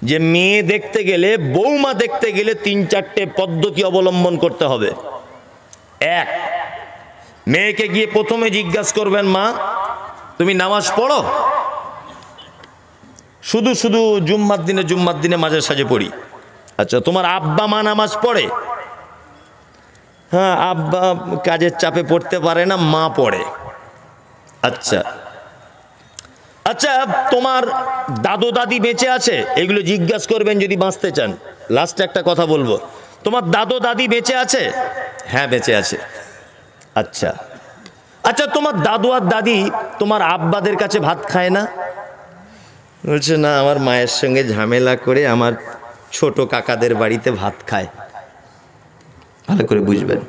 যে মেয়ে দেখতে গেলে, বৌমা দেখতে গেলে 3-4টে পদ্ধতি অবলম্বন করতে হবে। এক, মেয়েকে গিয়ে প্রথমে জিজ্ঞাসা করবেন, মা তুমি নামাজ পড়ো? শুধু শুধু জুম্মার দিনে মাঝে সাঝে পড়ি। আচ্ছা, তোমার আব্বা মা নামাজ পড়ে? হ্যাঁ, আব্বা কাজের চাপে পড়তে পারে না, মা পড়ে। আচ্ছা আচ্ছা, তোমার দাদু দাদি বেঁচে আছে? এগুলো জিজ্ঞাসা করবেন যদি বাঁচতে চান। লাস্টে একটা কথা বলবো, তোমার দাদু দাদি বেঁচে আছে? হ্যাঁ বেঁচে আছে। আচ্ছা আচ্ছা, তোমার দাদু আর দাদি তোমার আব্বাদের কাছে ভাত খায় না? বলছে না, আমার মায়ের সঙ্গে ঝামেলা করে আমার ছোট কাকাদের বাড়িতে ভাত খায়। ভালো করে বুঝবেন,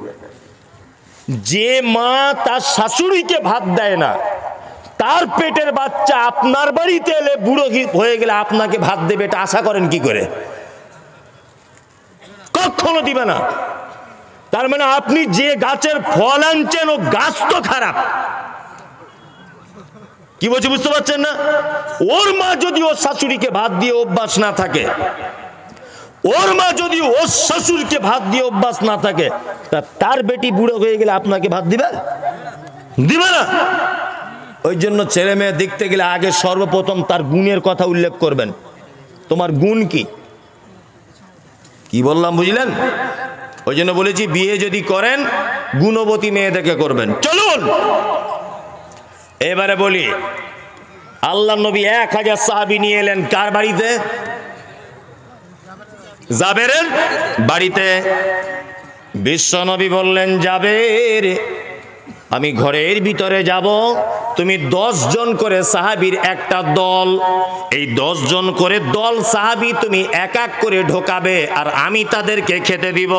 যে মা তার শাশুড়িকে ভাত দেয় না, তার পেটের বাচ্চা আপনার বাড়িতে এলে বুড়ো হয়ে গেলে আপনাকে ভাত দেবে, এটা আশা করেন কি করে? কখনো দিবে না। তার মানে আপনি যে গাছের ফল আনছেন ও গাছ তো খারাপ। কি বলছি বুঝতে পারছেন না? ওর মা যদি ওর শাশুড়িকে ভাত দিয়ে অভ্যাস না থাকে, ওর মা যদি ওর শাশুড়িকে ভাত দিয়ে অভ্যাস না থাকে, তার বেটি বুড়ো হয়ে গেলে আপনাকে ভাত দিবে? দিবে না। ওই জন্য ছেলে মেয়ে দেখতে গেলে আগে সর্বপ্রথম তার গুণের কথা উল্লেখ করবেন। তোমার গুণ কি? কি বললাম বুঝলেন? ওই জন্য বলেছি বিয়ে যদি করেন গুণবতী মেয়ে দেখে করবেন। চলুন এবারে বলি, আল্লাহ নবী 1000 সাহাবী নিয়ে এলেন কার বাড়িতে? জাবেরের বাড়িতে। বিশ্ব নবী বললেন, জাবের আমি ঘরের ভিতরে যাব, তুমি 10 জন করে সাহাবীর একটা দল, এই 10 জন করে দল সাহাবী তুমি এক এক করে ঢোকাবে আর আমি তাদেরকে খেতে দিব।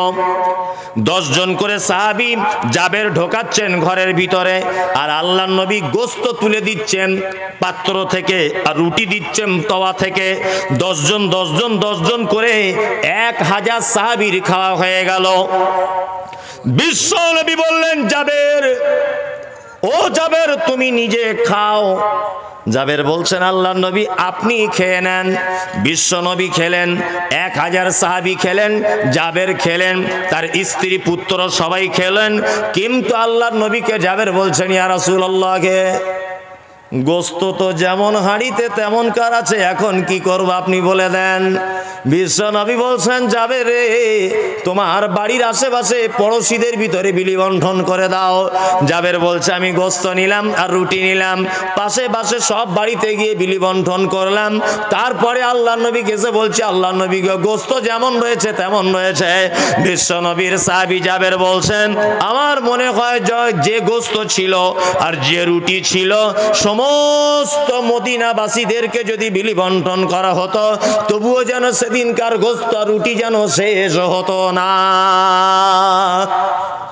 10 জন করে সাহাবী জাবের ঢোকাচ্ছেন ঘরের ভিতরে, আর আল্লাহর নবী গোশত তুলে দিচ্ছেন পাত্র থেকে আর রুটি দিচ্ছেন তাওয়া থেকে। 10 জন করে 1000 সাহাবীর খাওয়া হয়ে গেল। বিশ্ব নবী বললেন, জাবের, ও জাবের তুমি নিজে খাও। জাবের বলছেন, আল্লাহর নবী আপনি খেয়ে নেন। বিশ্ব নবী খেলেন, 1000 সাহাবী খেলেন, জাবের খেলেন, তার স্ত্রী পুত্র সবাই খেলেন। কিন্তু আল্লাহর নবীকে জাবের বলছেন, ইয়া রাসূলুল্লাহ, গোস্ত তো যেমন হাঁড়িতে তেমন কার আছে, এখন কি করব আপনি বলে দেন। বিশ্ব নবী বলছেন, যাবে রে, তোমার বাড়ির আশেপাশে পড়োশীদের ভিতরে বিলি বন্টন করে দাও। জাবের বলছে, আমি গোস্ত নিলাম আর রুটি নিলাম, পাশে পাশে সব বাড়িতে গিয়ে বিলি বন্টন করলাম। তারপরে আল্লাহর নবী এসে বলছে, আল্লাহর নবী গোস্ত যেমন রয়েছে তেমন রয়েছে। বিশ্ব নবীর সাহাবী জাবের বলছেন, আমার মনে হয় যে গোস্ত ছিল আর যে রুটি ছিল সমস্ত মদিনাবাসীদেরকে যদি বিলি বন্টন করা হতো, তবুও যেন সেদিনকার গোস্ত রুটি যেন শেষ হতো না।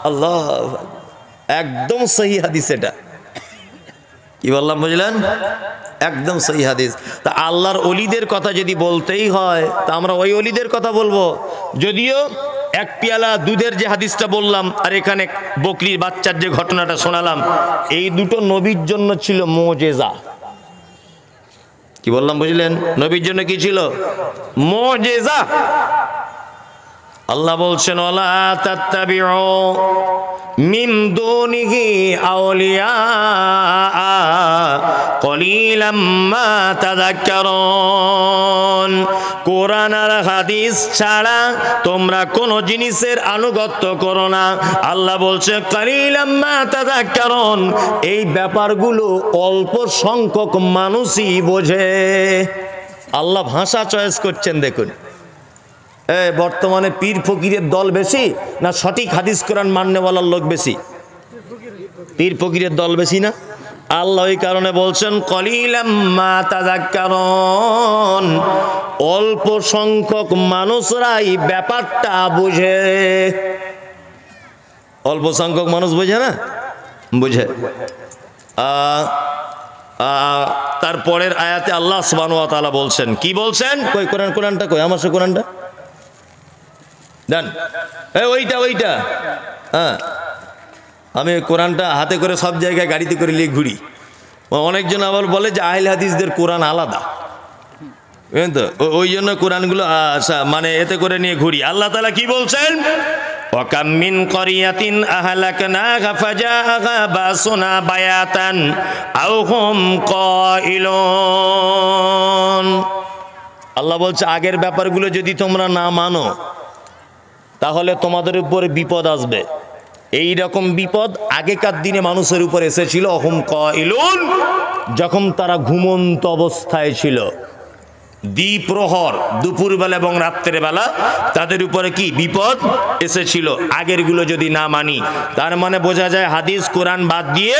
আল্লাহ, একদম সহি হাদিস। এটা কি বললাম বুঝলেন? একদম সহি হাদিস। তা আল্লাহর ওলিদের কথা যদি বলতেই হয় তা আমরা ওই ওলিদের কথা বলবো। যদিও এক পেয়ালা দুধের যে হাদিসটা বললাম আর এখানে বকরির বাচ্চার যে ঘটনাটা শোনালাম, এই দুটো নবীর জন্য ছিল মুজিজা। কি বললাম বুঝলেন? নবীর জন্য কি ছিল? মুজিজা। আল্লাহ বলছেন, ওয়ালা তাত্তাবিউ মিন দুনিহি আউলিয়া কলিলাম মা তাযাক্কারুন। কোরআন আর হাদিস ছাড়া তোমরা কোন জিনিসের আনুগত্য করো না। আল্লাহ বলছে, কলিলাম মা তাযাক্কারুন, এই ব্যাপারগুলো অল্প সংখ্যক মানুষই বোঝে। আল্লাহ ভাষা চয়েস করছেন। দেখুন, বর্তমানে পীর ফকিরের দল বেশি না সঠিক হাদিস কোরআন মাননেওয়ালার লোক বেশি? পীর ফকিরের দল বেশি না? আল্লাহ এই কারণে বলছেন, কলিলাম মা তাযাক্কারুন, অল্প সংখ্যক মানুষরাই ব্যাপারটা বুঝে। অল্প সংখ্যক মানুষ বোঝে না? বুঝে। তারপরের আয়াতে আল্লাহ সুবহানাহু ওয়া তাআলা বলছেন, কি বলছেন? কই কোরআনটা কই? আমার সে কোরআনটা দেন। ওইটা হ্যাঁ, আমি কোরআনটা হাতে করে সব জায়গায় গাড়িতে করে নিয়ে ঘুরি। অনেকজন আবার বলে যে আহলে হাদিসদের কোরআন আলাদা। বুঝলেন তো? ওই জন্য কোরআনগুলো মানে এতে করে নিয়ে ঘুরি। আল্লাহ তাআলা কি বলছেন? ওয়াকাম মিন ক্বরিয়াতিন আহলাকনাহা ফাজাআহা বাসুনা বায়াতান আও হুম কাইলুন। আল্লাহ বলছে আগের ব্যাপারগুলো যদি তোমরা না মানো তাহলে তোমাদের উপর বিপদ আসবে। এই রকম বিপদ আগেকার দিনে মানুষের উপর এসেছিল হুম কাইলুন, যখন তারা ঘুমন্ত অবস্থায় ছিল। দ্বিপ্রহর, দুপুরবেলা এবং রাত্রের বেলা তাদের উপরে কি বিপদ এসেছিল আগেরগুলো যদি না মানি। তার মানে বোঝা যায় হাদিস কোরআন বাদ দিয়ে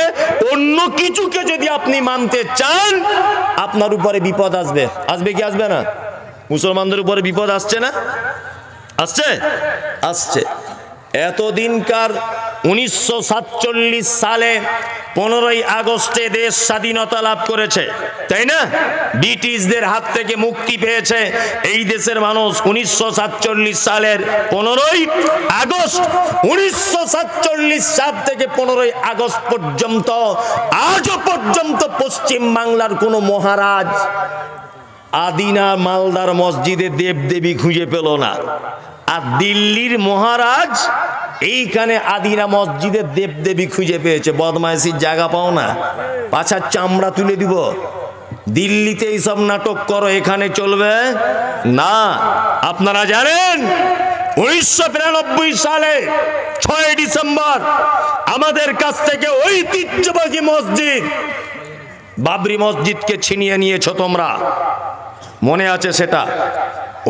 অন্য কিছুকে যদি আপনি মানতে চান আপনার উপরে বিপদ আসবে। আসবে কি আসবে না? মুসলমানদের উপরে বিপদ আসছে না? আসছে, আসছে। এতদিনকার 1947 সালে 15ই আগস্টে দেশ স্বাধীনতা লাভ করেছে, তাই না? ব্রিটিশদের হাত থেকে মুক্তি পেয়েছে এই দেশের মানুষ 1947 সালের 15ই আগস্ট। 1947 সাল থেকে 15ই আগস্ট পর্যন্ত আজও পর্যন্ত পশ্চিম বাংলার কোনো মহারাজ আদিনা মালদার মসজিদে দেবদেবী খুঁজে পেল না। আর দিল্লির মহারাজ এইখানে আদিনা মসজিদের দেবদেবী খুঁজে পেয়েছে। বদমাইশির জায়গা পাও না, পাছার চামড়া তুলে দিব। দিল্লিতে এইসব নাটক করো, এখানে চলবে না। আপনারা জানেন 1992 সালে 6 ডিসেম্বর আমাদের কাছ থেকে ঐতিহ্যবাহী মসজিদ বাবরি মসজিদকে ছিনিয়ে নিয়েছ তোমরা, মনে আছে সেটা?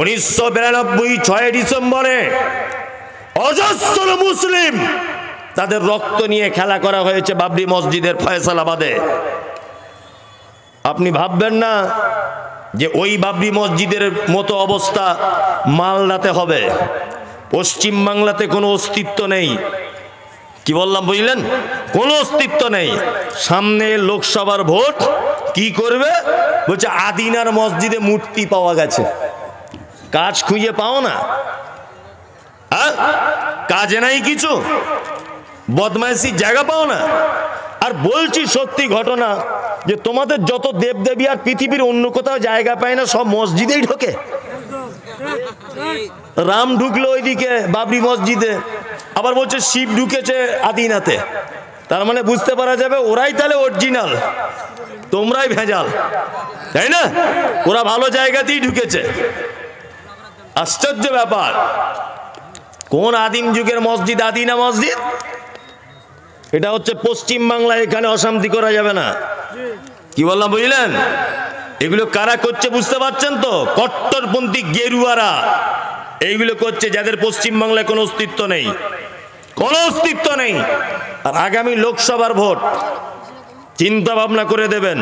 1992 6 ডিসেম্বরে অজস্র মুসলিম তাদের রক্ত নিয়ে খেলা করা হয়েছে বাবরি মসজিদের ফয়সালাবাদে। আপনি ভাববেন না যে ওই বাবরি মসজিদের মতো অবস্থা মালদাতে হবে। পশ্চিম বাংলাতে কোনো অস্তিত্ব নেই। কি বললাম বুঝলেন? কোনো অস্তিত্ব নেই। সামনে লোকসভার ভোট, কি করবে? বলছে আদিনার মসজিদে মূর্তি পাওয়া গেছে। কাজ খুঁজে পাও না, কাজে নাই কিছু, বদমাইশির জায়গা পাও না। আর বলছি সত্যি ঘটনা যে তোমাদের যত দেবদেবী আর পৃথিবীর অন্য কোথাও জায়গা পায় না, সব মসজিদেই ঢোকে। রাম ঢুকলো ওইদিকে বাবরি মসজিদে, আবার বলছে শিব ঢুকেছে আদিনাতে। তার মানে বুঝতে পারা যাবে ওরাই তাহলে অরিজিনাল, তোমরাই ভেজাল, তাই না? ওরা ভালো জায়গাতেই ঢুকেছে। আশ্চর্য ব্যাপার। কোন আদিম যুগের মসজিদ? আদিনা মসজিদ। এটা হচ্ছে পশ্চিম বাংলা, এখানে অশান্তি করা যাবে না। কি বললাম বুঝলেন? এগুলো কারা করছে বুঝতে পারছেন তো? কট্টরপন্থী গেরুয়ারা এইগুলো করছে, যাদের পশ্চিম বাংলায় কোনো অস্তিত্ব নেই, কোনো অস্তিত্ব নেই। আর আগামী লোকসভার ভোট চিন্তা ভাবনা করে দেবেন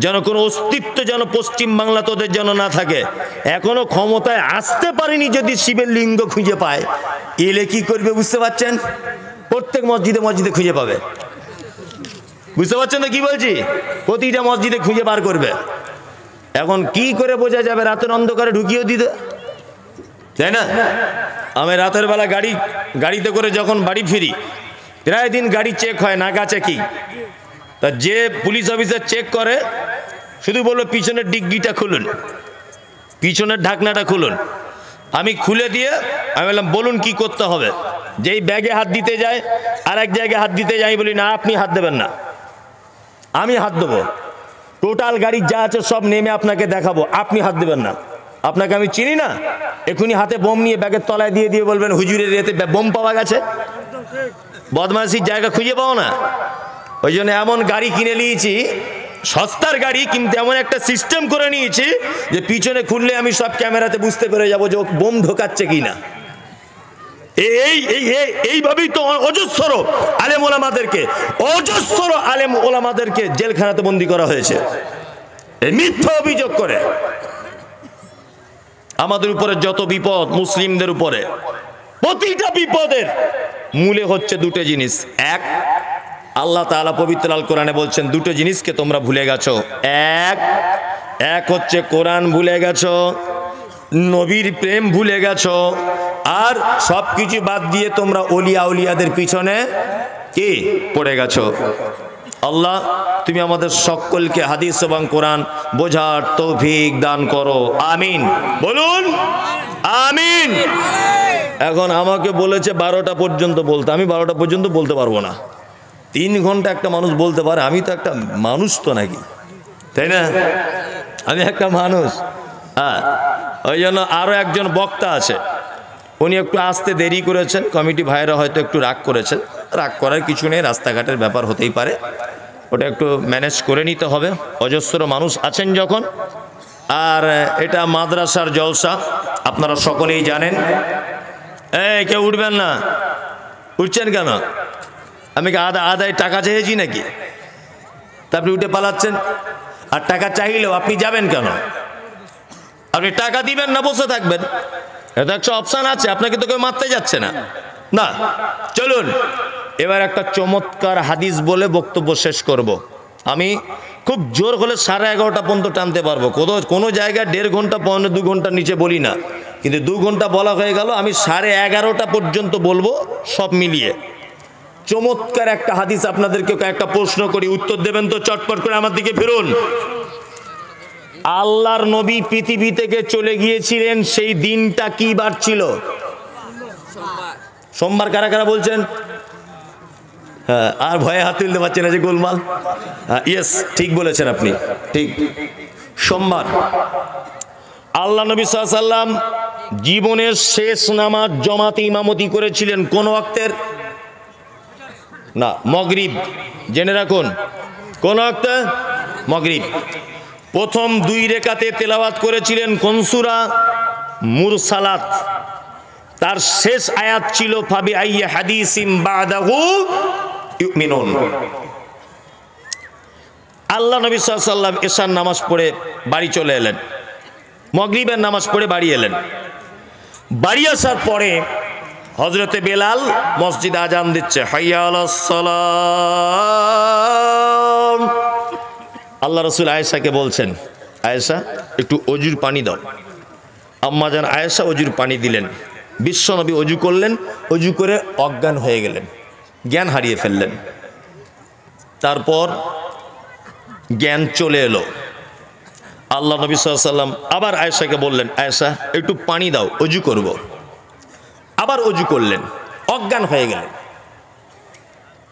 যেন কোনো অস্তিত্ব যেন পশ্চিম বাংলা তোদের যেন না থাকে। এখনো ক্ষমতায় আসতে পারেনি, যদি শিবের লিঙ্গ খুঁজে পায় এলে কি করবে বুঝতে পারছেন? প্রত্যেক মসজিদে মসজিদে খুঁজে পাবে। বুঝতে পারছেন তো কি বলছি? প্রতিটা মসজিদে খুঁজে বার করবে। এখন কি করে বোঝা যাবে? রাতের অন্ধকারে ঢুকিয়ে দিতে, তাই না? আমি রাতের বেলা গাড়িতে করে যখন বাড়ি ফিরি, প্রায় দিন গাড়ি চেক হয়, নাকা চেকিং। তা যে পুলিশ অফিসার চেক করে শুধু বললো পিছনের ডিগ্গিটা খুলুন, পিছনের ঢাকনাটা খুলুন। আমি খুলে দিয়ে আমি বললাম বলুন কি করতে হবে। যেই ব্যাগে হাত দিতে যায় আর এক জায়গায় হাত দিতে যাই, বলি না আপনি হাত দেবেন না, আমি হাত দেবো। টোটাল গাড়ি যা আছে সব নেমে আপনাকে দেখাবো, আপনি হাত দেবেন না। আপনাকে আমি চিনি না, এখনই হাতে বোম নিয়ে ব্যাগের তলায় দিয়ে দিয়ে বলবেন হুজুরের এতে বোম পাওয়া গেছে। বদমাশির জায়গা খুঁজে পাও না। ওই জন্য এমন গাড়ি কিনে নিয়েছি, সস্তার গাড়ি, কিন্তু এমন একটা সিস্টেম করে নিয়েছি যে পিছনে খুললে আমি সব ক্যামেরাতে বুঝতে পেরে যাবো যে বোম ঢোকাচ্ছে কিনা। এইভাবেই তো অজস্র আলেম ওলামাদেরকে জেলখানাতে বন্দী করা হয়েছে এই মিথ্যা অভিযোগ করে। আমাদের উপরে যত বিপদ, মুসলিমদের উপরে প্রতিটা বিপদের মূলে হচ্ছে দুটো জিনিস। আল্লাহ তাআলা পবিত্র আল কোরআনে বলছেন দুটো জিনিসকে তোমরা ভুলে গেছো। এক হচ্ছে কোরআন ভুলে গেছো, নবীর প্রেম ভুলে গেছো, আর সবকিছু বাদ দিয়ে তোমরা ওলিয়া উলিয়াদের পিছনে কি পড়ে গেছো। আল্লাহ তুমি আমাদের সকলকে হাদিস এবং কোরআন বোঝার তৌফিক দান করো, আমিন। বলুন আমিন। এখন আমাকে বলেছে 12টা পর্যন্ত বলতে, আমি 12টা পর্যন্ত বলতে পারবো না। 3 ঘন্টা একটা মানুষ বলতে পারে, আমি তো একটা মানুষ তো নাকি, তাই না? আমি একটা মানুষ। হ্যাঁ, ওই জন্য আরও একজন বক্তা আছে, উনি একটু আসতে দেরি করেছেন, কমিটি ভাইয়েরা হয়তো একটু রাগ করেছেন। রাগ করার কিছু নেই, রাস্তাঘাটের ব্যাপার হতেই পারে, ওটা একটু ম্যানেজ করে নিতে হবে, অজস্র মানুষ আছেন যখন। আর এটা মাদ্রাসার জলসা, আপনারা সকলেই জানেন। কেউ উঠবেন না, উঠছেন কেন? আমি কি আদায় টাকা চেয়েছি নাকি? তা আপনি উঠে পালাচ্ছেন। আর টাকা চাইলেও আপনি যাবেন কেন? আপনি টাকা দিবেন না বসে থাকবেন, এটা একটা অপশান আছে, আপনাকে তো কেউ মারতে যাচ্ছে না। না, চলুন এবার একটা চমৎকার হাদিস বলে বক্তব্য শেষ করব। আমি খুব জোর হলে 11:30 পর্যন্ত টানতে পারবো, কোনো জায়গায় 1.5 ঘন্টা 1.5-2 ঘন্টার নিচে বলি না, কিন্তু 2 ঘন্টা বলা হয়ে গেল। আমি 11:30 পর্যন্ত বলবো সব মিলিয়ে। চমৎকার একটা হাদিস আপনাদেরকে একটা প্রশ্ন করি, উত্তর দেবেন তো? চটপট করে আমার দিকে ফিরুন। আল্লাহর নবী পৃথিবী থেকে চলে গিয়েছিলেন, সেই দিনটা কি বার ছিল? সোমবার। কারা কারা বলছেন? হ্যাঁ, আর ভয়ে হাত তুলতে পারছেন না যে গোলমাল। ইয়েস, ঠিক বলেছেন আপনি, ঠিক, সোমবার। আল্লাহ নবী সাল্লাল্লাহু আলাইহি ওয়াসাল্লাম জীবনের শেষ নামাজ জামাতে ইমামতি করেছিলেন কোন ওয়াক্তের? না, মাগরিব। জেনে রাখুন, কোন ওয়াক্তে? মাগরিব। প্রথম 2 রাকাতে তেলাওয়াত করেছিলেন কোন সূরা? মুরসালাত। তার শেষ আয়াত ছিল ফাবি আইয়ি হাদিসিম বাদাহু ইউমিনুন। আল্লাহ নবী সাল্লাল্লাহু আলাইহি ওয়াসাল্লাম এশার নামাজ পড়ে বাড়ি চলে এলেন, মাগরিবের নামাজ পড়ে বাড়ি এলেন। বাড়ি আসার পরে হযরতে বেলাল মসজিদে আজান দিচ্ছে, হাইয়া আলাস সালাম। আল্লাহ রাসূল আয়েশাকে বলছেন, আয়েশা একটু অজুর পানি দাও। আম্মা জান আয়েশা অজুর পানি দিলেন। বিশ্বনবী অজু করলেন, অজু করে অজ্ঞান হয়ে গেলেন, জ্ঞান হারিয়ে ফেললেন। তারপর জ্ঞান চলে এলো। আল্লাহ নবী সাল্লাল্লাহু আলাইহি ওয়াসাল্লাম আবার আয়েশাকে বললেন, আয়েশা একটু পানি দাও, অজু করব। আবার অজু করলেন, অজ্ঞান হয়ে গেলেন।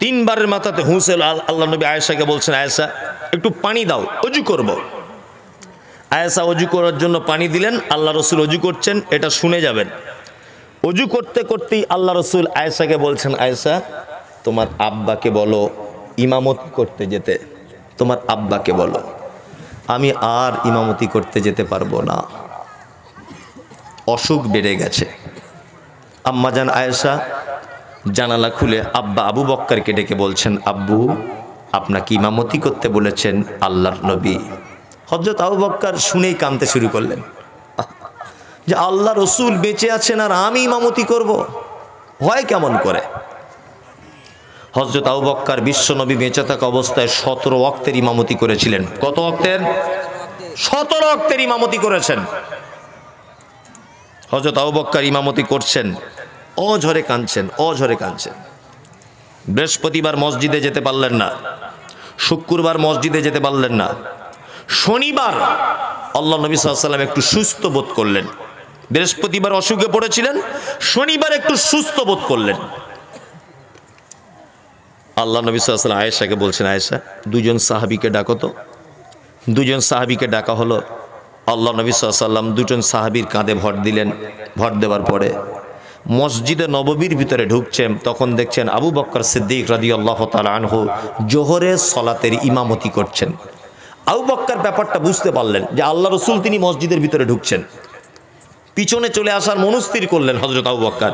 3 বারের মাথাতে হুঁশ এলো। আল্লাহ নবী আয়েশাকে বলছেন, আয়েশা একটু পানি দাও, অজু করব। আয়েশা অজু করার জন্য পানি দিলেন। আল্লাহ রসুল অজু করছেন, এটা শুনে যাবেন। অজু করতে করতেই আল্লাহ রসুল আয়েশাকে বলছেন, আয়েশা তোমার আব্বাকে বলো ইমামতি করতে যেতে, তোমার আব্বাকে বলো, আমি আর ইমামতি করতে যেতে পারবো না, অসুখ বেড়ে গেছে। আম্মাজান আয়েশা জানালা খুলে আব্বা আবু বক্করকে ডেকে বলছেন, আব্বু আপনাকে ইমামতি করতে বলেছেন আল্লাহর নবী। হযরত আবু বক্কর শুনেই কাঁদতে শুরু করলেন, যে আল্লাহ রসুল বেঁচে আছেন আর আমি ইমামতি করব, হয় কেমন করে? হযরত আবু বক্কর বিশ্বনবী বেঁচে থাকা অবস্থায় 17 ওয়াক্তের ইমামতি করেছিলেন। কত ওয়াক্তের? 17 ওয়াক্তের ইমামতি করেছেন। হযরত আবু বক্কর ইমামতি করছেন, অঝরে কাঁদছেন, অঝরে কাঁদছেন। বৃহস্পতিবার মসজিদে যেতে পারলেন না, শুক্রবার মসজিদে যেতে পারলেন না, শনিবার আল্লাহ নবী সাল্লাল্লাহু আলাইহি ওয়াসাল্লাম একটু সুস্থ বোধ করলেন। বৃহস্পতিবার অসুখে পড়েছিলেন, শনিবার একটু সুস্থ বোধ করলেন। আল্লাহ নবী সাল্লাল্লাহু আলাইহি ওয়াসাল্লাম আয়েশাকে বলছেন, আয়েশা 2 জন সাহাবীকে ডাকো তো। 2 জন সাহাবীকে ডাকা হলো। আল্লাহ নবী সাল্লাল্লাহু আলাইহি ওয়াসাল্লাম 2 জন সাহাবীর কাঁধে ভর দিলেন। ভর দেওয়ার পরে মসজিদে নববীর ভিতরে ঢুকছেন, তখন দেখছেন আবু বকর সিদ্দিক রাদিয়াল্লাহু তাআলা আনহু জোহরের সালাতের ইমামতি করছেন। আবু বকর ব্যাপারটা বুঝতে পারলেন যে আল্লাহ রসুল তিনি মসজিদের ভিতরে ঢুকছেন। পিছনে চলে আসার মনস্থির করলেন হযরত আবু বকর,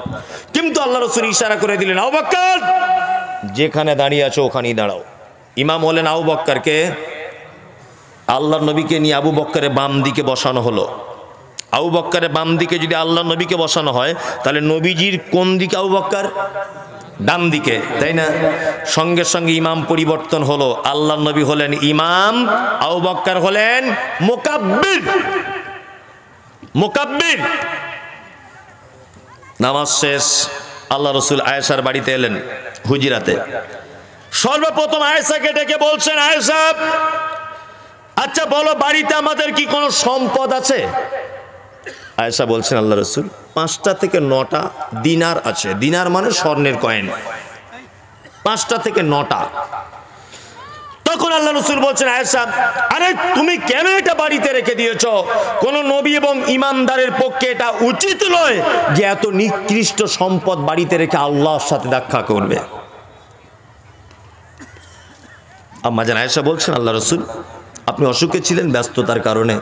কিন্তু আল্লাহ রসুল ইশারা করে দিলেন, আবু বকর যেখানে দাঁড়িয়ে আছো ওখানেই দাঁড়াও। ইমাম হলেন আবু বকরকে। আল্লাহর নবীকে নিয়ে আবু বকরের বাম দিকে বসানো হলো। আবু বকরের বাম দিকে যদি আল্লাহর নবীকে বসানো হয়, তাহলে নবীজির কোন দিকে আবু বকর? ডান দিকে, তাই না? সঙ্গে সঙ্গে ইমাম পরিবর্তন হলো। আল্লাহর নবী হলেন ইমাম, আবু বকর হলেন মুকাব্বির। মুকাব্বির। নামাজ শেষ, আল্লাহ রসুল আয়েশার বাড়িতে এলেন, হুজরাতে। সর্বপ্রথম আয়েশাকে ডেকে বলছেন, আয়েশা আচ্ছা বলো বাড়িতে আমাদের কি কোনো সম্পদ আছে? আয়েশা বলছেন, আল্লাহ রাসূল 5টা থেকে 9টা দিনার আছে। দিনার মানে স্বর্ণের কয়েন। 5টা থেকে 9টা। তখন আল্লাহ রাসূল বলছেন, আয়েশা আরে তুমি কেন এটা বাড়িতে রেখে দিয়েছো? কোন নবী এবং ইমানদারের পক্ষে এটা উচিত নয় যে এত নিকৃষ্ট সম্পদ বাড়িতে রেখে আল্লাহর সাথে দেখা করবে। আম্মা জান আয়েশা বলছেন, আল্লাহ রাসূল আপনি অসুখে ছিলেন, ব্যস্ততার কারণে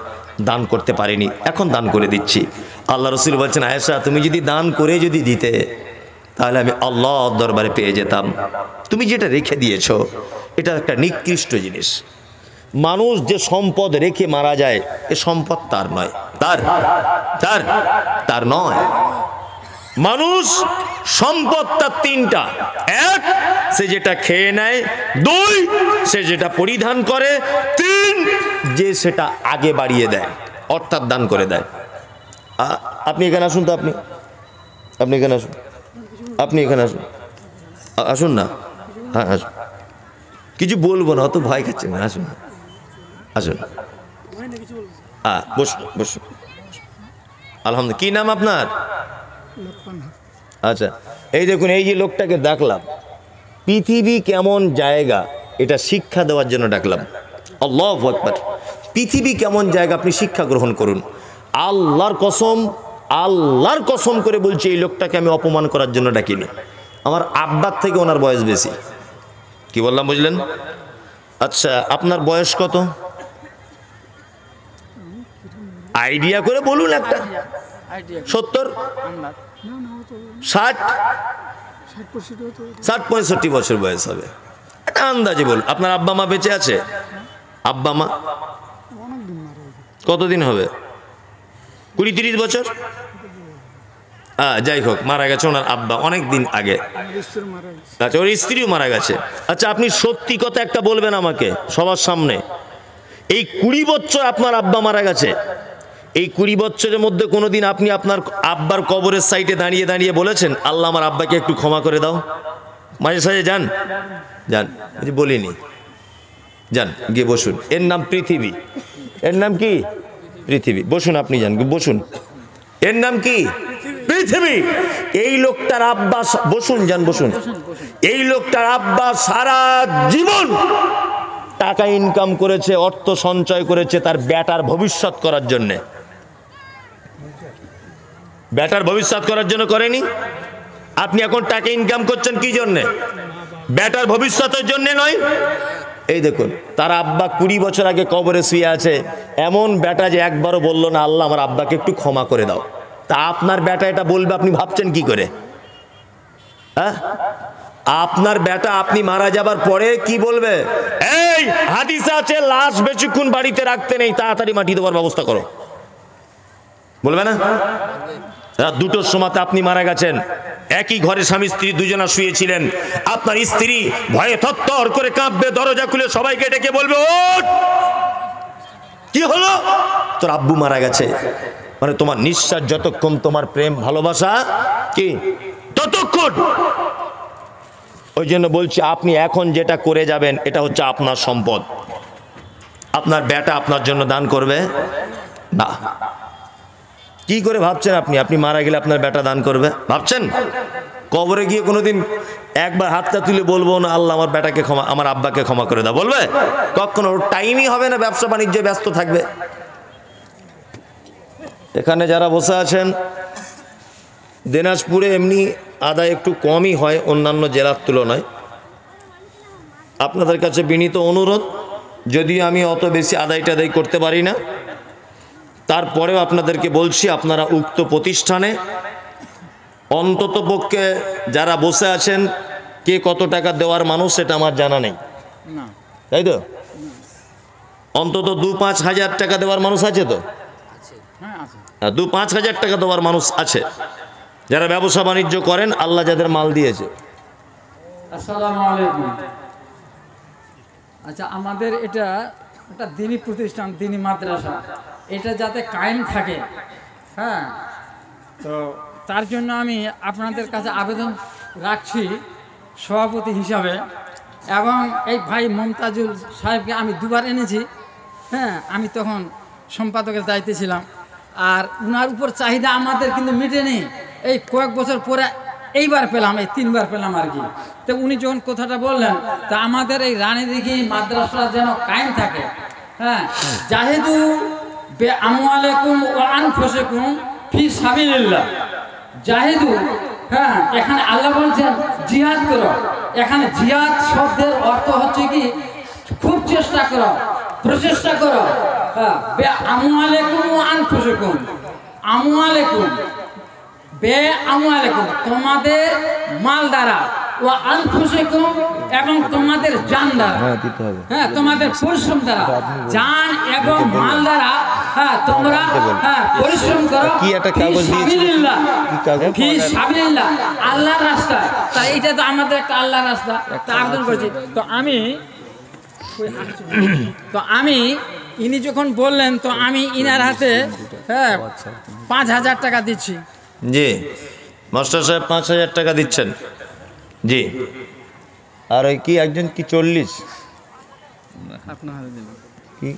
দান করতে পারিনি, এখন দান করে দিচ্ছি। আল্লাহ রাসূল বলছেন, আয়েশা তুমি যদি দান করে যদি দিতে তাহলে আমি আল্লাহর দরবারে পেয়ে যেতাম। তুমি যেটা রেখে দিয়েছো এটা একটা নিকৃষ্ট জিনিস। মানুষ যে সম্পদ রেখে মারা যায় এ সম্পদ তার নয়, তার নয়। মানুষ সম্পদ তার 3টা। 1 সে যেটা খেয়ে নেয়, 2 সে যেটা পরিধান করে, 3 যে সেটা আগে বাড়িয়ে দেয় অর্থাৎ দান করে দেয়। আপনি এখানে আসুন তো, আপনি এখানে আসুন, আপনি এখানে আসুন, আসুন না। হ্যাঁ আসুন, কিছু বলবো না, অত ভয় খাচ্ছেন না, আসুন আসুন। বসুন বসুন। আলহামদুলিল্লাহ। কি নাম আপনার? আচ্ছা এই দেখুন, এই যে লোকটাকে ডাকলাম, পৃথিবী কেমন জায়গা এটা শিক্ষা দেওয়ার জন্য ডাকলাম। আল্লাহু আকবার। পৃথিবী কেমন জায়গা আপনি শিক্ষা গ্রহণ করুন। আল্লাহর কসম করে বলছি এই লোকটাকে আমি অপমান করার জন্য ডাকিনি। আমার আব্বার থেকে ওনার বয়স বেশি। কি বললাম বুঝলেন? আচ্ছা আপনার বয়স কত? আইডিয়া করে বলুন একটা। 70, 60, 65 বছর বয়স হবে, একটা আন্দাজে বলুন। আপনার আব্বা মা বেঁচে আছে? আব্বা মা কতদিন হবে? 20-30 বছর? যাই হোক, মারা গেছে ওনার আব্বা অনেক দিন আগে। আচ্ছা ওর স্ত্রীও মারা গেছে। আচ্ছা আপনি সত্যি কথা একটা বলবেন আমাকে সবার সামনে। এই 20 বছর আপনার আব্বা মারা গেছে, এই 20 বছরের মধ্যে কোনোদিন আপনি আপনার আব্বার কবরের সাইডে দাঁড়িয়ে দাঁড়িয়ে বলেছেন আল্লাহ আমার আব্বাকে একটু ক্ষমা করে দাও? মাঝে সাঝে যান? বলিনি। যান, গিয়ে বসুন। এর নাম পৃথিবী। এর নাম কি? পৃথিবী। বসুন, আপনি যান, বসুন। এর নাম কি? পৃথিবী। এই লোকটার আব্বা, বসুন, যান বসুন। এই লোকটার আব্বা সারা জীবন টাকা ইনকাম করেছে, অর্থ সঞ্চয় করেছে তার বেটার ভবিষ্যৎ করার জন্যে। বেটার ভবিষ্যৎ করার জন্য করেনি? আপনি এখন টাকা ইনকাম করছেন কি জন্যে? বেটার ভবিষ্যতের জন্য নয়। এই দেখুন তার আব্বা 20 বছর আগে কবরে শুয়ে আছে, এমন বেটা যে একবারও বললো না আল্লাহ আমার আব্বাকে একটু ক্ষমা করে দাও। তা আপনার বেটা এটা বলবে আপনি ভাবছেন কি করে? হ্যাঁ, আপনার বেটা আপনি মারা যাবার পরে কি বলবে? এই হাদিসে আছে লাশ বেশিক্ষণ বাড়িতে রাখতে নেই, তাড়াতাড়ি মাটি দেওয়ার ব্যবস্থা করো, বলবে না? রাত 2টোর সময় আপনি মারা গেছেন, একই ঘরে স্বামী স্ত্রী দুজনা শুয়েছিলেন, আপনার স্ত্রী ভয়ে থরথর করে কাঁপবে, দরজা খুলে সবাইকে ডেকে বলবে ওঠ, কি হলো? তোর আব্বু মারা গেছে। মানে তোমার নিঃশ্বাস যতক্ষণ, তোমার প্রেম ভালোবাসা কি ততক্ষণ। ওই জন্য বলছি আপনি এখন যেটা করে যাবেন এটা হচ্ছে আপনার সম্পদ। আপনার বেটা আপনার জন্য দান করবে না। কি করে ভাবছেন আপনি? আপনি মারা গেলে আপনার বেটা দান করবে ভাবছেন? কবরে গিয়ে কোনোদিন একবার হাতটা তুলে বলবো না আল্লাহ আমার বেটাকে ক্ষমা, আমার আব্বাকে ক্ষমা করে দাও, বলবে? কখনো টাইমই হবে না, ব্যবসা বাণিজ্যে ব্যস্ত থাকবে। এখানে যারা বসে আছেন, দিনাজপুরে এমনি আদায় একটু কমই হয় অন্যান্য জেলার তুলনায়। আপনাদের কাছে বিনীত অনুরোধ, যদিও আমি অত বেশি আদায় করতে পারি না, তারপরেও আপনাদেরকে বলছি আপনারা উক্ত প্রতিষ্ঠানে অন্ততপক্ষে যারা বসে আছেন কে কত টাকা দেওয়ার মানুষ সেটা আমার জানা নেই, তাই তো? অন্তত 2-5 হাজার টাকা দেওয়ার মানুষ আছে তো? 2-5 হাজার টাকা দেওয়ার মানুষ আছে যারা ব্যবসা বাণিজ্য করেন, আল্লাহ যাদের মাল দিয়েছে। আসসালামু আলাইকুম। আচ্ছা আমাদের এটা একটা দ্বীনি প্রতিষ্ঠান, দ্বীনি মাদ্রাসা, এটা যাতে কায়েম থাকে, হ্যাঁ, তো তার জন্য আমি আপনাদের কাছে আবেদন রাখছি সভাপতি হিসাবে এবং এই ভাই মমতাজুল সাহেবকে আমি দুবার এনেছি। হ্যাঁ, আমি তখন সম্পাদকের দায়িত্বে ছিলাম। আর উনার উপর চাহিদা আমাদের কিন্তু মিটেনি। এই কয়েক বছর পরে এইবার পেলাম, এই 3 বার পেলাম আর কি। তো উনি যখন কথাটা বললেন, তা আমাদের এই রানীদিঘি মাদ্রাসা যেন কায়েম থাকে। হ্যাঁ, জাহেদু বে আমওয়ালিকুম ওয়া আনফুসিকুম ফি সাবিলিল্লাহ। জাহেদু, হ্যাঁ, এখানে আল্লাহ বলছেন জিহাদ করো। এখানে জিহাদ শব্দের অর্থ হচ্ছে কি খুব চেষ্টা করো, প্রচেষ্টা করো। হ্যাঁ, বে আমওয়ালিকুম ওয়া আনফুসিকুম, আমওয়ালিকুম বে আমওয়ালিকুম তোমাদের মাল দ্বারা, ও আনফুসিকুম এবং তোমাদের জান দ্বারা। হ্যাঁ, তোমাদের পরিশ্রম দ্বারা, জান এবং মাল দ্বারা। হ্যাঁ, তোমরা হ্যাঁ পরিশ্রম করো। কি একটা কাগজ সাবিলিল্লাহ, দিয়েছে? ফি সাবিলিল্লাহ, আল্লাহর রাস্তা। তাই এটা তো আমাদের একটা আল্লাহর রাস্তা, তা আবেদন করছি। তো আমি ইনি যখন বললেন, তো আমি ইনার হাতে হ্যাঁ 5,000 টাকা দিচ্ছি। জি মাস্টার সাহেব 5,000 টাকা দিচ্ছেন। জি, আর ওই কি একজন কি 40 কি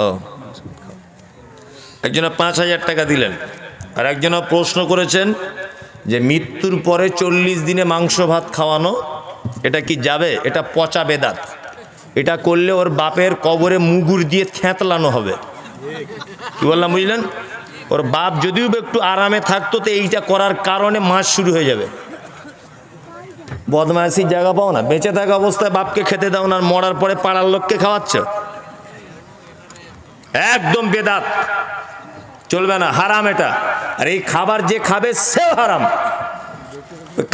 ও একজনে 5,000 টাকা দিলেন। আর একজনে প্রশ্ন করেছেন যে মৃত্যুর পরে 40 দিনে মাংস ভাত খাওয়ানো এটা কি যাবে? এটা পচা বেদাত। এটা করলে ওর বাপের কবরে মুগুর দিয়ে থ্যাতলানো হবে। কি বললাম বুঝলেন? ওর বাপ যদিও একটু আরামে থাকতো, তো এইটা করার কারণে মাস শুরু হয়ে যাবে। বদমাইশির জায়গা পাও না, বেঁচে থাকা অবস্থায় বাপকে খেতে দাও না, আর মরার পরে পাড়ার লোককে খাওয়াচ্ছ। একদম বেদাত, চলবে না, হারাম এটা। আর এই খাবার যে খাবে সেও হারাম,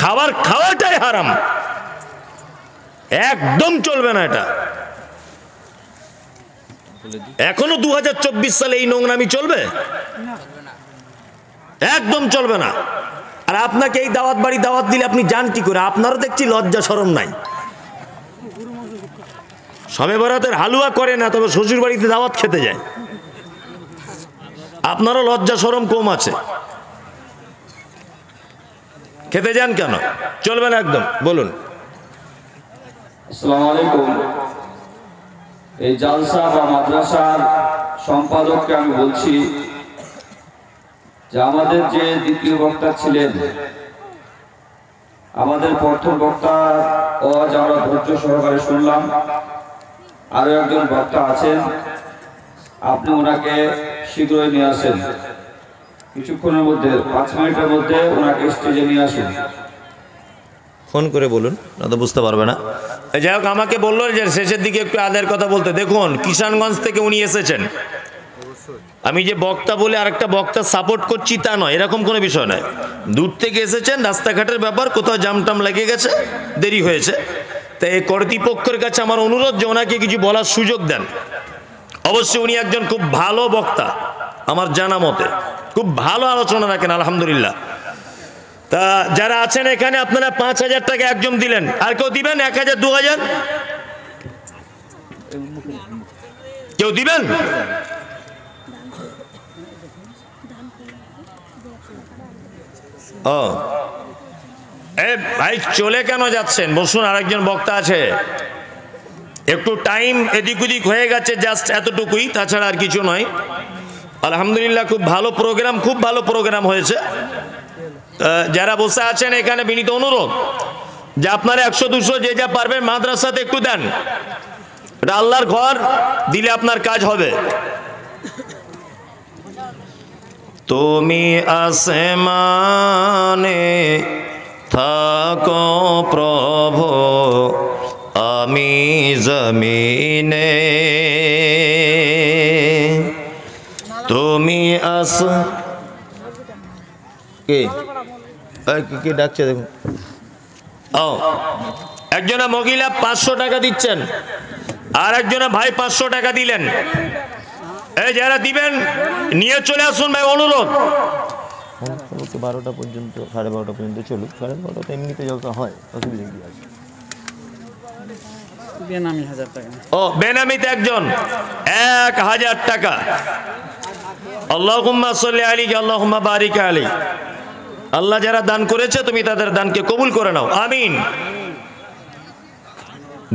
খাবার খাওয়াটাই হারাম, একদম চলবে না এটা। এখনো 2024 সালে এই নোংরামি চলবে? একদম চলবে না। আর আপনাকে এই দাওয়াত বাড়ি দাওয়াত দিলে আপনি যান কি করে? আপনারও দেখছি লজ্জা শরম নাই। শবে বরাতের হালুয়া করে না, তবে শ্বশুর বাড়িতে দাওয়াত খেতে যায়। আপনারও লজ্জা শরম কম আছে, খেতে যান কেন? চলবে না একদম। বলুন। আসসালামু আলাইকুম। এই জালসা বা মাদ্রাসার সম্পাদককে আমি বলছি যে আমাদের যে দ্বিতীয় বক্তা ছিলেন, আমাদের প্রথম বক্তা আজ আমরা ধৈর্য সহকারে শুনলাম। আরো একজন বক্তা আছেন, আপনি ওনাকে শীঘ্রই নিয়ে আসেন, কিছুক্ষণের মধ্যে 5 মিনিটের মধ্যে ওনাকে স্টেজে নিয়ে আসুন। ফোন করে বলুন, না তো বুঝতে পারবে না। যাই হোক, আমাকে বললো যে শেষের দিকে একটু আদায়ের কথা বলতে। দেখুন, কিষানগঞ্জ থেকে উনি এসেছেন। আমি যে বক্তা বলে আরেকটা বক্তা সাপোর্ট করছি তা নয়, এরকম কোনো বিষয় নয়। দূর থেকে এসেছেন, রাস্তাঘাটের ব্যাপার, কোথাও জামটাম লেগে গেছে, দেরি হয়েছে। তাই এই কর্তৃপক্ষের কাছে আমার অনুরোধ যে ওনাকে কিছু বলার সুযোগ দেন। অবশ্যই উনি একজন খুব ভালো বক্তা, আমার জানা মতে খুব ভালো আলোচনা রাখেন, আলহামদুলিল্লাহ। তা যারা আছেন এখানে, আপনারা 5,000 টাকা একজন দিলেন, আর কেউ দিবেন 1,000 2,000? কেউ দিবেন? ও ভাই, চলে কেন যাচ্ছেন? বসুন, আরেকজন বক্তা আছে। একটু টাইম এদিক ওদিক হয়ে গেছে, জাস্ট এতটুকুই, তাছাড়া আর কিছু নয়। আলহামদুলিল্লাহ, খুব ভালো প্রোগ্রাম, খুব ভালো প্রোগ্রাম হয়েছে। যারা বসে আছেন এখানে বিনীত অনুরোধ যে আপনারা 100-200 যে যা পারবেন মাদ্রাসাতে একটু দেন। এটা আল্লাহর ঘর, দিলে আপনার কাজ হবে। তুমি আসমানে থাকো প্রভু, আমি জমিনে। তুমি কে ডাকছে দেখুন। ও একজনা মহিলা 500 টাকা দিচ্ছেন, আর একজনা ভাই 500 টাকা দিলেন। এই যারা দিবেন নিয়ে চলে আসুন ভাই, অনুরোধ। 12টা পর্যন্ত, 12:30 পর্যন্ত চলুক। 12:30 এমনিতে যত হয়, অসুবিধা কি আছে? বেনামি 1000 টাকা। ও বেনামিতে একজন 1000 টাকা। আল্লাহুম্মা সাল্লি আলাইহি, আল্লাহুম্মা বারিক আলাইহি। আল্লাহ যারা দান করেছে তুমি তাদের দানকে কবুল করে নাও, আমিন।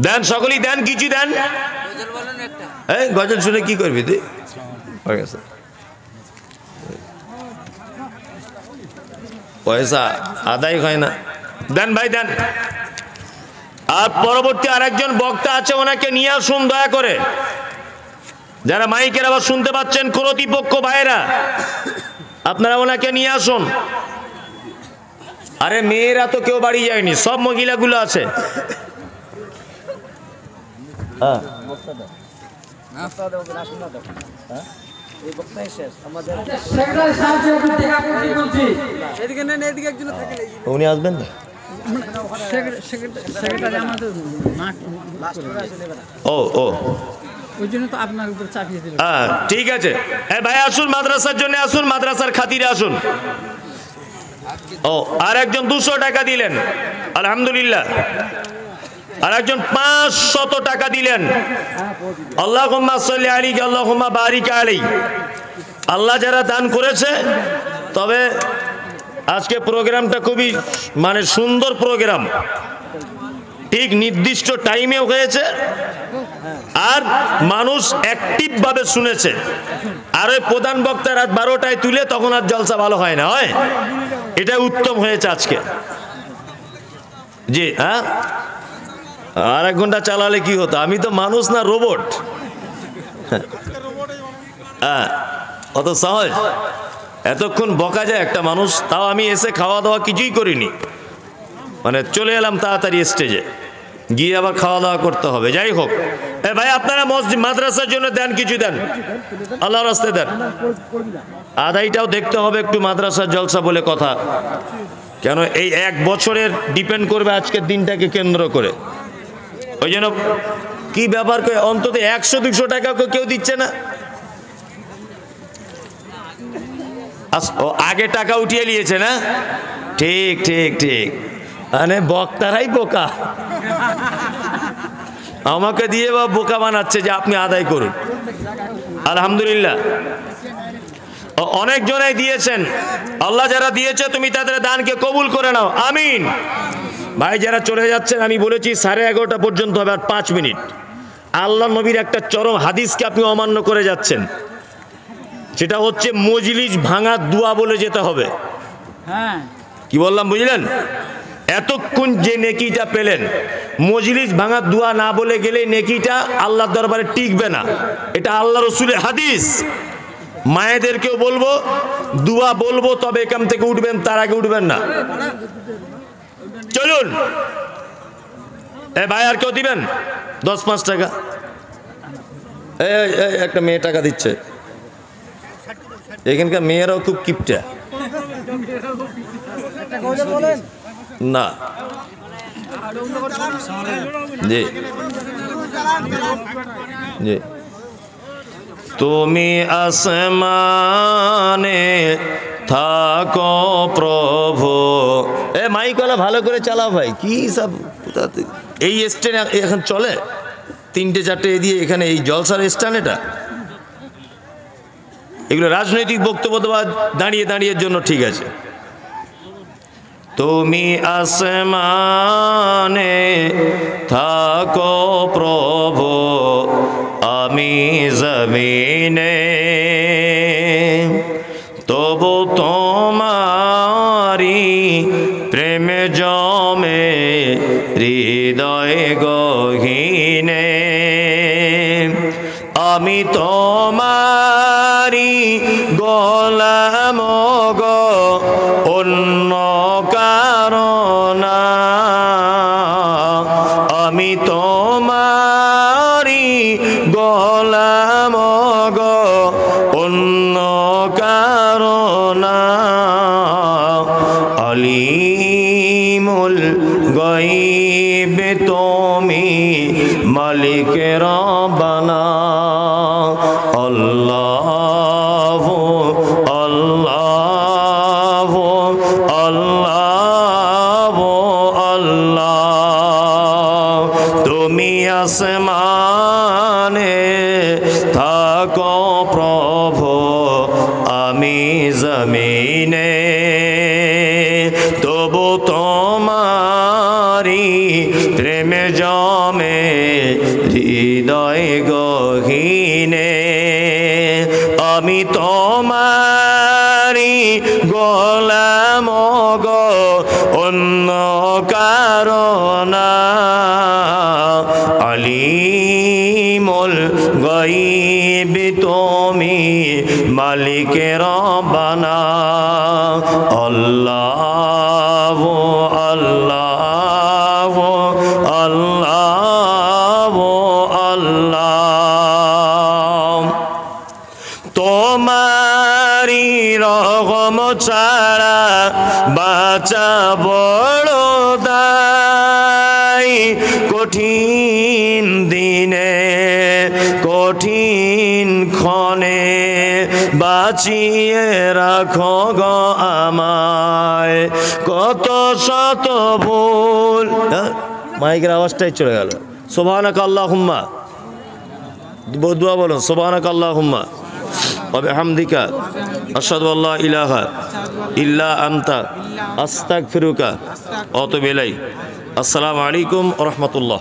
দেন, সকলেই দেন, কিছু দেন। এই গজল শুনে কি করবি তুই? হয়ে গেছে, পয়সা আদায় হয় না। দেন ভাই দেন। আর পরবর্তী আরেকজন বক্তা আছে, ওনাকে নিয়ে আসুন দয়া করে। যারা মাইকের আবার শুনতে পাচ্ছেন, কর্তৃপক্ষ ভাইরা, আপনারা ওনাকে নিয়ে আসুন। আরে মেয়েরা তো কেউ বাড়ি যায়নি, সব মহিলাগুলো আছে। হ্যাঁ, উনি আসবেন না? ও ও, ওই জন্য তো আপনার উপর চাপিয়ে দিল। হ্যাঁ ঠিক আছে। ভাই আসুন, মাদ্রাসার জন্য আসুন, মাদ্রাসার খাতিরে আসুন। ও, আর একজন 200 টাকা দিলেন, আলহামদুলিল্লাহ। আর একজন 500 টাকা দিলেন। আল্লাহুম্মা সাল্লি আলাইহি আল্লাহুম্মা বারিক আলাইহি। আল্লাহ যারা দান করেছে, তবে আজকে প্রোগ্রামটা খুবই মানে সুন্দর প্রোগ্রাম, ঠিক নির্দিষ্ট টাইমেও হয়েছে, আর মানুষ অ্যাক্টিভ ভাবে শুনেছে। আর ওই প্রধান বক্তা রাত 12টায় তুলে, তখন আর জলসা ভালো হয় না, হয় এটা উত্তম হয়েছে আজকে। জি হ্যাঁ, আর 1 ঘন্টা চালালে কি হতো? আমি তো মানুষ না রোবট। হ্যাঁ, অত সহজ এতক্ষণ বকা যায় একটা মানুষ? তাও আমি এসে খাওয়া দাওয়া কিছুই করিনি, মানে চলে এলাম তাড়াতাড়ি স্টেজে, গিয়ে আবার খাওয়া দাওয়া করতে হবে। যাই হোক, ভাই আপনারা মসজিদ মাদ্রাসার জন্য দেন, কিছু দেন, আল্লাহর রাস্তায় দেন। আদায়টাও দেখতে হবে একটু, মাদ্রাসার জলসা বলে কথা। কেন এই 1 বছরের ডিপেন্ড করবে আজকের দিনটাকে কেন্দ্র করে। ওই জন্য কি ব্যাপার করে অন্তত 100-200 টাকা কেউ দিচ্ছে না? আগে টাকা উঠিয়ে নিয়েছে না? ঠিক ঠিক ঠিক, মানে বক্তারাই বোকা, আমাকে দিয়ে বা বোকা বানাচ্ছে যে আপনি আদায় করুন। আলহামদুলিল্লাহ, অনেক জনাই দিয়েছেন। আল্লাহ যারা দিয়েছে তুমি তাদের দানকে কবুল করে নাও, আমিন। ভাই যারা চলে যাচ্ছেন, আমি বলেছি 11:30 পর্যন্ত হবে, আর 5 মিনিট। আল্লাহ নবীর একটা চরম হাদিসকে আপনি অমান্য করে যাচ্ছেন, সেটা হচ্ছে মজলিস ভাঙার দোয়া বলে যেতে হবে। হ্যাঁ, কি বললাম বুঝলেন? এতক্ষণ যে নেকিটা পেলেন, মজলিস ভাঙার দোয়া না বলে গেলে নেকিটা আল্লাহর দরবারে টিকবে না। এটা আল্লাহ রসুলের হাদিস। মায়েদেরকেও বলবো, দোয়া বলবো, তবে এখান থেকে উঠবেন, তার আগে উঠবেন না। চলুন ভাই, আর কেউ দিবেন? 10-5 টাকা। একটা মেয়ে টাকা দিচ্ছে, এখানকার মেয়েরাও খুব কিপটা না। জি জি, তুমি আসমানে থাকো প্রভু। মাইকওয়ালা ভালো করে চালাও ভাই, কি সব এই স্ট্যান্ড এখন চলে 3-4টে দিয়ে, এখানে এই জলসার স্ট্যান্ড, এটা এগুলো রাজনৈতিক বক্তব্য দেওয়া দাঁড়িয়ে দাঁড়িয়ে জন্য ঠিক আছে। তুমি আসমানে থাকো প্রভু, আমি জমিনে, তবু তোমারি প্রেমে জমে হৃদয় গহীনে। আমি তোমারি গোলাম গো, অন্য কারণা। আমি তোমারি গোলাম গো, অন্য কারণা। আলিমুল গায়ব তুমি, মালিক রব্বানা। আল্লাহ আল্লাহ আল্লাহ আল্লাহ, তুমি আসমানে থাকো প্রভু, আমি জমিনে। তোমারি গোলাম গো অন্য কারণা আলিমুল গায়ব তুমি মালিকে রব্বানা আল্লাহ আল্লাহ আল্লাহ আল্লাহ তোমারি রহম ছাড়া বাঁচা বড় দায় কঠিন দিনে কঠিন ক্ষণে বাঁচিয়ে রাখো গো আমায় কত শত ভুল মাইকের আওয়াজটাই চলে গেল সুবহানাকা আল্লাহুম্মা দোয়া বলো সুবহানাকা আল্লাহুম্মা ওয়া বিহামদিকা আশহাদু আল্লা ইলাহা ইল্লা আনতা আস্তাগফিরুকা ওয়া আতুবু ইলাইক আসসালামু আলাইকুম ওয়া রাহমাতুল্লাহ।